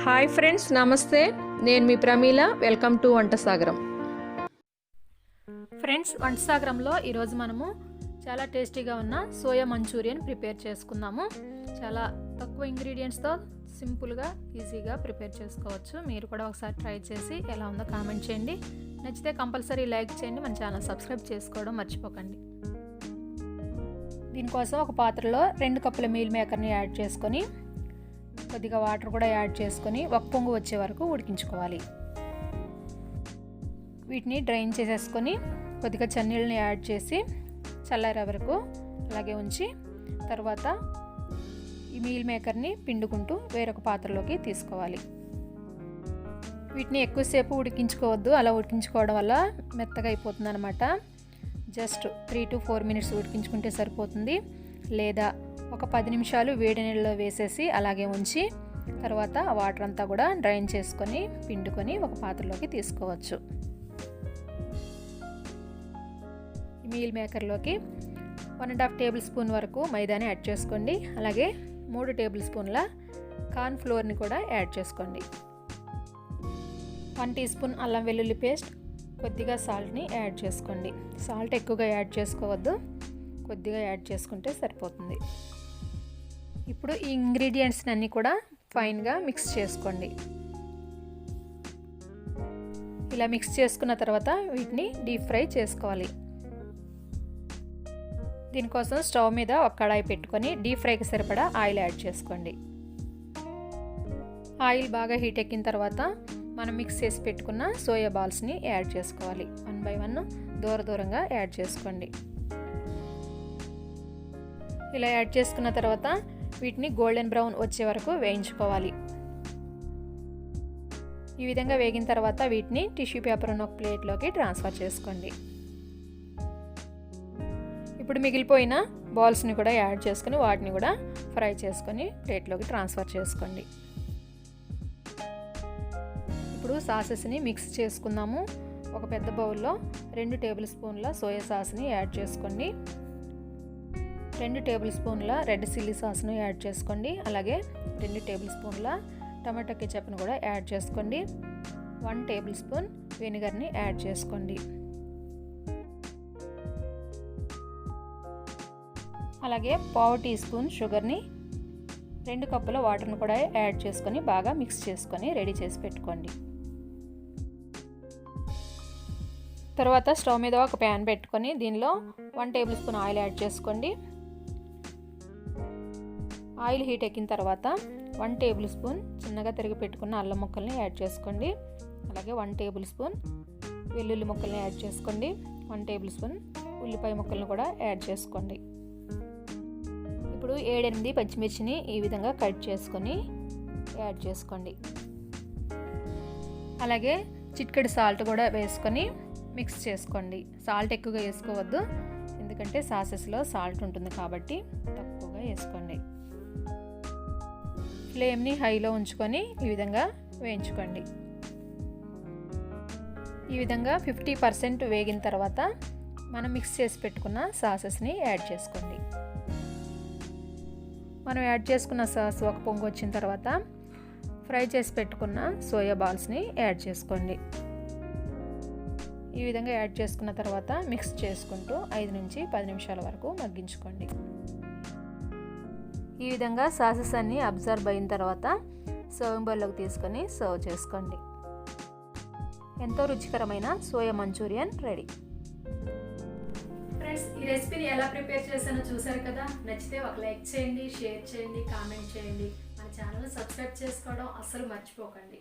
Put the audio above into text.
Hi friends, నమస్తే. నేను మీ Pramila. Welcome to వంట సాగరం. ఫ్రెండ్స్, వంట సాగరంలో ఈరోజు మనము చాలా టేస్టీగా ఉన్న సోయా మంచూరియన్ ప్రిపేర్ చేసుకుందాము. చాలా తక్కువ ఇంగ్రీడియంట్స్తో సింపుల్గా ఈజీగా ప్రిపేర్ చేసుకోవచ్చు. మీరు కూడా ఒకసారి ట్రై చేసి ఎలా ఉందో కామెంట్ చేయండి. నచ్చితే కంపల్సరీ లైక్ చేయండి. మన ఛానల్ సబ్స్క్రైబ్ చేసుకోవడం మర్చిపోకండి. దీనికోసం ఒక పాత్రలో 2 కప్పుల మీల్ మేకర్ని యాడ్ చేసుకొని కొద్దిగా వాటర్ కూడా యాడ్ చేసుకొని ఒక పొంగు వచ్చే వరకు ఉడికించుకోవాలి. వీటిని డ్రైన్ చేసేసుకొని కొద్దిగా చన్నీళ్ళని యాడ్ చేసి చల్లారే వరకు అలాగే ఉంచి తర్వాత ఈ మీల్ మేకర్ని పిండుకుంటూ వేరొక పాత్రలోకి తీసుకోవాలి. వీటిని ఎక్కువసేపు ఉడికించుకోవద్దు. అలా ఉడికించుకోవడం వల్ల మెత్తగా అయిపోతుంది అనమాట. జస్ట్ 3 to 4 minutes ఉడికించుకుంటే సరిపోతుంది. లేదా ఒక 10 నిమిషాలు వేడి నీళ్ళలో వేసేసి అలాగే ఉంచి తర్వాత ఆ వాటర్ అంతా కూడా డ్రైన్ చేసుకొని పిండుకొని ఒక పాత్రలోకి తీసుకోవచ్చు. ఈ మీల్ మేకర్లోకి 1.5 టేబుల్ స్పూన్ వరకు మైదాని యాడ్ చేసుకోండి. అలాగే 3 టేబుల్ స్పూన్ల కార్న్ ఫ్లోర్ని కూడా యాడ్ చేసుకోండి. 1 టీ స్పూన్ అల్లం వెల్లుల్లి పేస్ట్, కొద్దిగా సాల్ట్ని యాడ్ చేసుకోండి. సాల్ట్ ఎక్కువగా యాడ్ చేసుకోవద్దు, కొద్దిగా యాడ్ చేసుకుంటే సరిపోతుంది. ఇప్పుడు ఈ ఇంగ్రీడియంట్స్ని అన్నీ కూడా ఫైన్గా మిక్స్ చేసుకోండి. ఇలా మిక్స్ చేసుకున్న తర్వాత వీటిని డీప్ ఫ్రై చేసుకోవాలి. దీనికోసం స్టవ్ మీద ఒక కడాయి పెట్టుకొని డీప్ ఫ్రైకి సరిపడా ఆయిల్ యాడ్ చేసుకోండి. ఆయిల్ బాగా హీట్ ఎక్కిన తర్వాత మనం మిక్స్ చేసి పెట్టుకున్న సోయా బాల్స్ని యాడ్ చేసుకోవాలి. 1 by 1 దూరంగా యాడ్ చేసుకోండి. ఇలా యాడ్ చేసుకున్న తర్వాత వీటిని గోల్డెన్ బ్రౌన్ వచ్చే వరకు వేయించుకోవాలి. ఈ విధంగా వేగిన తర్వాత వీటిని టిష్యూ పేపర్ ఉన్న ఒక ప్లేట్లోకి ట్రాన్స్ఫర్ చేసుకోండి. ఇప్పుడు మిగిలిపోయిన బాల్స్ని కూడా యాడ్ చేసుకొని వాటిని కూడా ఫ్రై చేసుకొని ప్లేట్లోకి ట్రాన్స్ఫర్ చేసుకోండి. ఇప్పుడు సాసెస్ని మిక్స్ చేసుకుందాము. ఒక పెద్ద బౌల్లో 2 టేబుల్ స్పూన్ల సోయా సాస్ని యాడ్ చేసుకోండి. 2 టేబుల్ స్పూన్ల రెడ్ చిల్లీ సాస్ను యాడ్ చేసుకోండి. అలాగే 2 టేబుల్ స్పూన్ల టమాటో కెచప్ను కూడా యాడ్ చేసుకోండి. 1 టేబుల్ స్పూన్ వెనిగర్ని యాడ్ చేసుకోండి. అలాగే 1/2 టీ స్పూన్ షుగర్ని 2 కప్పుల వాటర్ని కూడా యాడ్ చేసుకొని బాగా మిక్స్ చేసుకొని రెడీ చేసి పెట్టుకోండి. తర్వాత స్టవ్ మీద ఒక ప్యాన్ పెట్టుకొని దీనిలో 1 టేబుల్ స్పూన్ ఆయిల్ యాడ్ చేసుకోండి. ఆయిల్ హీట్ ఎక్కిన తర్వాత 1 టేబుల్ స్పూన్ చిన్నగా తరిగి పెట్టుకున్న అల్లం ముక్కల్ని యాడ్ చేసుకోండి. అలాగే 1 టేబుల్ స్పూన్ వెల్లుల్లి ముక్కల్ని యాడ్ చేసుకోండి. 1 టేబుల్ స్పూన్ ఉల్లిపాయ ముక్కల్ని కూడా యాడ్ చేసుకోండి. ఇప్పుడు 7-8 పచ్చిమిర్చిని ఈ విధంగా కట్ చేసుకొని యాడ్ చేసుకోండి. అలాగే చిటికెడు సాల్ట్ కూడా వేసుకొని మిక్స్ చేసుకోండి. సాల్ట్ ఎక్కువగా వేసుకోవద్దు, ఎందుకంటే సాసెస్లో సాల్ట్ ఉంటుంది కాబట్టి తక్కువగా వేసుకోండి. ఫ్లేమ్ని హైలో ఉంచుకొని ఈ విధంగా వేయించుకోండి. ఈ విధంగా 50% వేగిన తర్వాత మనం మిక్స్ చేసి పెట్టుకున్న సాసెస్ని యాడ్ చేసుకోండి. మనం యాడ్ చేసుకున్న సాస్ ఒక పొంగు వచ్చిన తర్వాత ఫ్రై చేసి పెట్టుకున్న సోయా బాల్స్ని యాడ్ చేసుకోండి. ఈ విధంగా యాడ్ చేసుకున్న తర్వాత మిక్స్ చేసుకుంటూ 5 నుంచి 10 నిమిషాల వరకు మగ్గించుకోండి. ఈ విధంగా సాసెస్ అన్నీ అబ్జర్వ్ అయిన తర్వాత సర్వింగ్ బౌల్లోకి తీసుకొని సర్వ్ చేసుకోండి. ఎంతో రుచికరమైన సోయా మంచూరియన్ రెడీ. ఫ్రెండ్స్, ఈ రెసిపీని ఎలా ప్రిపేర్ చేశానో చూసారు కదా. నచ్చితే ఒక లైక్ చేయండి, షేర్ చేయండి, కామెంట్ చేయండి. మన ఛానల్ సబ్స్క్రైబ్ చేసుకోవడం అస్సలు మర్చిపోకండి.